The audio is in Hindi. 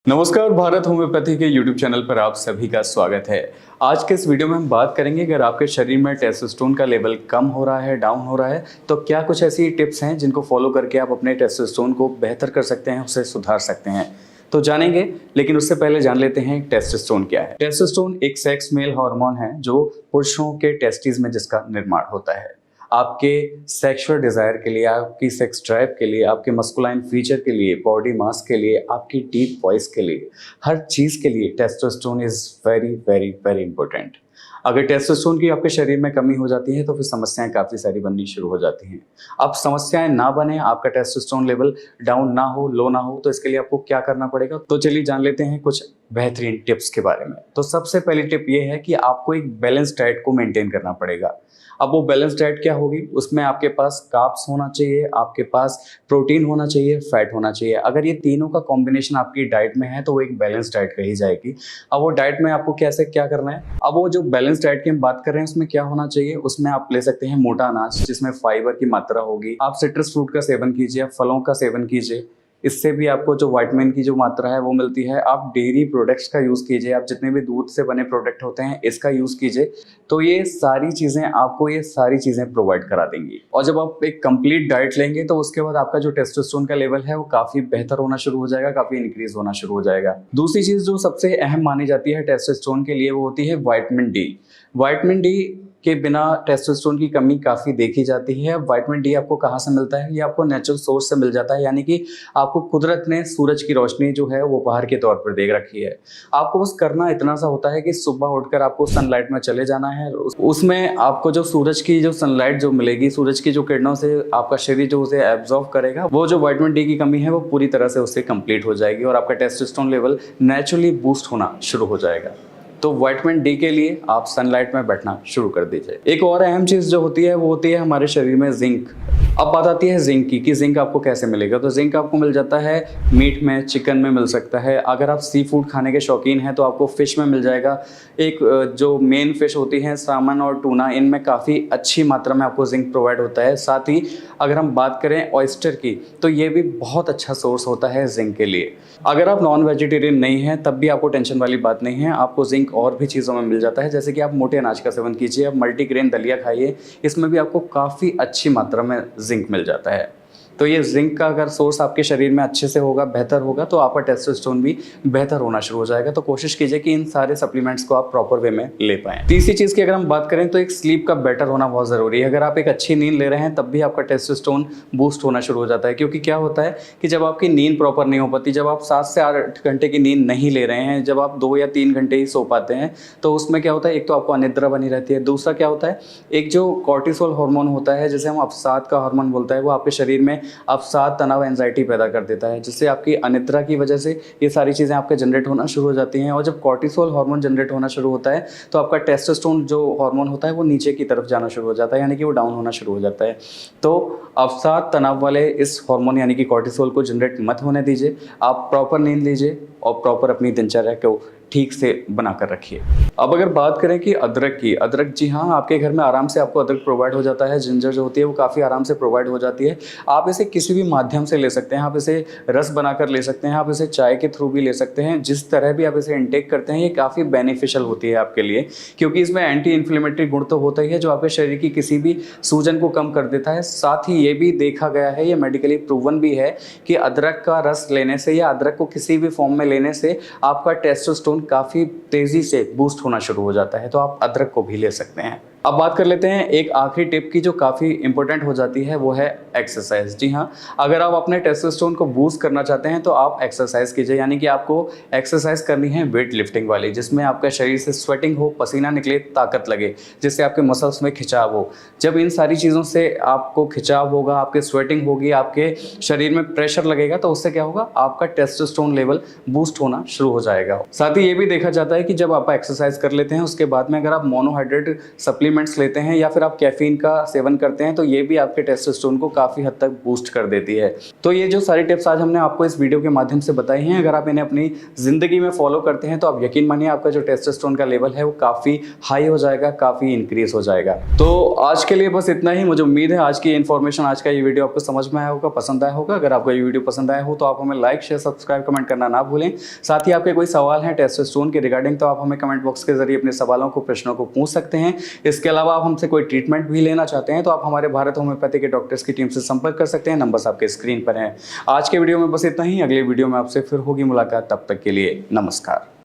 नमस्कार, भारत होम्योपैथी के YouTube चैनल पर आप सभी का स्वागत है। आज के इस वीडियो में हम बात करेंगे अगर आपके शरीर में टेस्टोस्टेरोन का लेवल कम हो रहा है, डाउन हो रहा है, तो क्या कुछ ऐसी टिप्स हैं जिनको फॉलो करके आप अपने टेस्टोस्टेरोन को बेहतर कर सकते हैं, उसे सुधार सकते हैं। तो जानेंगे, लेकिन उससे पहले जान लेते हैं टेस्टोस्टेरोन क्या है। टेस्टोस्टेरोन एक सेक्स मेल हार्मोन है जो पुरुषों के टेस्टिस में जिसका निर्माण होता है। आपके सेक्सुअल डिजायर के लिए, आपकी सेक्स ड्राइव के लिए, आपके मस्कुलाइन फीचर के लिए, बॉडी मास के लिए, आपकी डीप वॉइस के लिए, हर चीज के लिए testosterone is very very very important. अगर टेस्टोस्टेरोन की आपके शरीर में कमी हो जाती है तो फिर समस्याएं काफ़ी सारी बननी शुरू हो जाती हैं। अब समस्याएं ना बने, आपका टेस्टोस्टेरोन लेवल डाउन ना हो, लो ना हो, तो इसके लिए आपको क्या करना पड़ेगा, तो चलिए जान लेते हैं कुछ बेहतरीन टिप्स के बारे में। तो सबसे पहली टिप ये है कि आपको एक बैलेंस डाइट को मेंटेन करना पड़ेगा। अब वो बैलेंस डाइट क्या होगी, उसमें आपके पास कार्ब्स होना चाहिए, आपके पास प्रोटीन होना चाहिए, फैट होना चाहिए। अगर ये तीनों का कॉम्बिनेशन आपकी डाइट में है तो वो एक बैलेंस डाइट कही जाएगी। अब वो डाइट में आपको कैसे क्या करना है, अब वो जो बैलेंस डाइट की हम बात कर रहे हैं उसमें क्या होना चाहिए, उसमें आप ले सकते हैं मोटा अनाज जिसमें फाइबर की मात्रा होगी। आप सिट्रस फ्रूट का सेवन कीजिए, आप फलों का सेवन कीजिए, इससे भी आपको जो विटामिन की जो मात्रा है वो मिलती है। आप डेयरी प्रोडक्ट्स का यूज़ कीजिए, आप जितने भी दूध से बने प्रोडक्ट होते हैं इसका यूज़ कीजिए। तो ये सारी चीज़ें आपको ये सारी चीज़ें प्रोवाइड करा देंगी। और जब आप एक कंप्लीट डाइट लेंगे तो उसके बाद आपका जो टेस्टोस्टेरोन का लेवल है वो काफ़ी बेहतर होना शुरू हो जाएगा, काफ़ी इंक्रीज होना शुरू हो जाएगा। दूसरी चीज़ जो सबसे अहम मानी जाती है टेस्टोस्टेरोन के लिए वो होती है विटामिन डी। विटामिन डी के बिना टेस्टोस्टेरोन की कमी काफ़ी देखी जाती है। अब विटामिन डी आपको कहाँ से मिलता है, ये आपको नेचुरल सोर्स से मिल जाता है, यानी कि आपको कुदरत ने सूरज की रोशनी जो है वो उपहार के तौर पर दे रखी है। आपको बस करना इतना सा होता है कि सुबह उठकर आपको सनलाइट में चले जाना है। उसमें आपको जो सूरज की जो सनलाइट जो मिलेगी, सूरज की जो किरणों से आपका शरीर जो उसे एब्जॉर्व करेगा, वो जो विटामिन डी की कमी है वो पूरी तरह से उससे कंप्लीट हो जाएगी और आपका टेस्टोस्टेरोन लेवल नेचुरली बूस्ट होना शुरू हो जाएगा। तो विटामिन डी के लिए आप सनलाइट में बैठना शुरू कर दीजिए। एक और अहम चीज़ जो होती है वो होती है हमारे शरीर में जिंक। अब बात आती है जिंक की कि जिंक आपको कैसे मिलेगा। तो जिंक आपको मिल जाता है मीट में, चिकन में मिल सकता है। अगर आप सी फूड खाने के शौकीन हैं तो आपको फिश में मिल जाएगा। एक जो मेन फिश होती हैं सामन और टूना, इनमें काफ़ी अच्छी मात्रा में आपको जिंक प्रोवाइड होता है। साथ ही अगर हम बात करें ऑयस्टर की तो ये भी बहुत अच्छा सोर्स होता है जिंक के लिए। अगर आप नॉन वेजिटेरियन नहीं हैं तब भी आपको टेंशन वाली बात नहीं है, आपको जिंक और भी चीज़ों में मिल जाता है। जैसे कि आप मोटे अनाज का सेवन कीजिए, आप मल्टीग्रेन दलिया खाइए, इसमें भी आपको काफ़ी अच्छी मात्रा में जिंक मिल जाता है। तो ये जिंक का अगर सोर्स आपके शरीर में अच्छे से होगा, बेहतर होगा, तो आपका टेस्टोस्टेरोन भी बेहतर होना शुरू हो जाएगा। तो कोशिश कीजिए कि इन सारे सप्लीमेंट्स को आप प्रॉपर वे में ले पाएं। तीसरी चीज़ की अगर हम बात करें तो एक स्लीप का बेटर होना बहुत ज़रूरी है। अगर आप एक अच्छी नींद ले रहे हैं तब भी आपका टेस्टोस्टेरोन बूस्ट होना शुरू हो जाता है। क्योंकि क्या होता है कि जब आपकी नींद प्रॉपर नहीं हो पाती, जब आप 7 से 8 घंटे की नींद नहीं ले रहे हैं, जब आप 2 या 3 घंटे ही सो पाते हैं, तो उसमें क्या होता है, एक तो आपको अनिद्रा बनी रहती है। दूसरा क्या होता है, एक जो कॉर्टिसोल हार्मोन होता है जिसे हम अवसाद का हार्मोन बोलता है, वो आपके शरीर में अवसाद, तनाव, एंजाइटी पैदा कर देता है, जिससे आपकी अनिद्रा की वजह से ये सारी चीज़ें आपके जनरेट होना शुरू हो जाती हैं। और जब कॉर्टिसोल हार्मोन जनरेट होना शुरू होता है तो आपका टेस्टोस्टेरोन जो हार्मोन होता है वो नीचे की तरफ जाना शुरू हो जाता है, यानी कि वो डाउन होना शुरू हो जाता है। तो अवसाद, तनाव वाले इस हार्मोन यानी कि कॉर्टिसोल को जनरेट मत होने दीजिए। आप प्रॉपर नींद लीजिए और प्रॉपर अपनी दिनचर्या को ठीक से बनाकर रखिए। अब अगर बात करें कि अदरक की, अदरक, जी हाँ, आपके घर में आराम से आपको अदरक प्रोवाइड हो जाता है। जिंजर जो होती है वो काफ़ी आराम से प्रोवाइड हो जाती है। आप इसे किसी भी माध्यम से ले सकते हैं, आप इसे रस बनाकर ले सकते हैं, आप इसे चाय के थ्रू भी ले सकते हैं। जिस तरह भी आप इसे इंटेक करते हैं ये काफ़ी बेनिफिशियल होती है आपके लिए, क्योंकि इसमें एंटी इन्फ्लेमेटरी गुण तो होता ही है जो आपके शरीर की किसी भी सूजन को कम कर देता है। साथ ही ये भी देखा गया है, ये मेडिकली प्रूवन भी है कि अदरक का रस लेने से या अदरक को किसी भी फॉर्म में लेने से आपका टेस्टोस्टेरोन काफ़ी तेज़ी से बूस्ट होना शुरू हो जाता है। तो आप अदरक को भी ले सकते हैं। अब बात कर लेते हैं एक आखिरी टिप की जो काफ़ी इंपॉर्टेंट हो जाती है, वो है एक्सरसाइज। जी हाँ, अगर आप अपने टेस्टोस्टेरोन को बूस्ट करना चाहते हैं तो आप एक्सरसाइज कीजिए, यानी कि आपको एक्सरसाइज करनी है वेट लिफ्टिंग वाली, जिसमें आपका शरीर से स्वेटिंग हो, पसीना निकले, ताकत लगे, जिससे आपके मसल्स में खिंचाव हो। जब इन सारी चीज़ों से आपको खिंचाव होगा, आपके स्वेटिंग होगी, आपके शरीर में प्रेशर लगेगा, तो उससे क्या होगा, आपका टेस्टोस्टेरोन लेवल बूस्ट होना शुरू हो जाएगा। साथ ही ये भी देखा जाता है कि जब आप एक्सरसाइज कर लेते हैं उसके बाद में अगर आप मोनोहाइड्रेट सप्लीमेंट सप्लीमेंट्स लेते हैं या फिर आप कैफीन का सेवन करते हैं तो ये भी आपके टेस्टोस्टेरोन को काफ़ी हद तक बूस्ट कर देती है। तो ये जो सारी टिप्स आज हमने आपको इस वीडियो के माध्यम से बताई हैं, अगर आप इन्हें अपनी ज़िंदगी में फॉलो करते हैं तो आप यकीन मानिए आपका जो टेस्टोस्टेरोन का लेवल है वो काफ़ी हाई हो जाएगा, काफ़ी इंक्रीज हो जाएगा। तो आज के लिए बस इतना ही। मुझे उम्मीद है आज की इन्फॉर्मेशन, आज का ये वीडियो आपको समझ में आया होगा, पसंद आया होगा। अगर आपको ये वीडियो पसंद आया हो तो आप हमें लाइक, शेयर, सब्सक्राइब, कमेंट करना ना भूलें। साथ ही आपके कोई सवाल हैं टेस्टोस्टेरोन के रिगार्डिंग तो आप हमें कमेंट बॉक्स के जरिए अपने सवालों को, प्रश्नों को पूछ सकते हैं। इसके अलावा आप हमसे कोई ट्रीटमेंट भी लेना चाहते हैं तो आप हमारे भारत होम्योपैथी के डॉक्टर्स की टीम से संपर्क कर सकते हैं। नंबर्स आपके स्क्रीन पर हैं। आज के वीडियो में बस इतना ही। अगले वीडियो में आपसे फिर होगी मुलाकात। तब तक के लिए नमस्कार।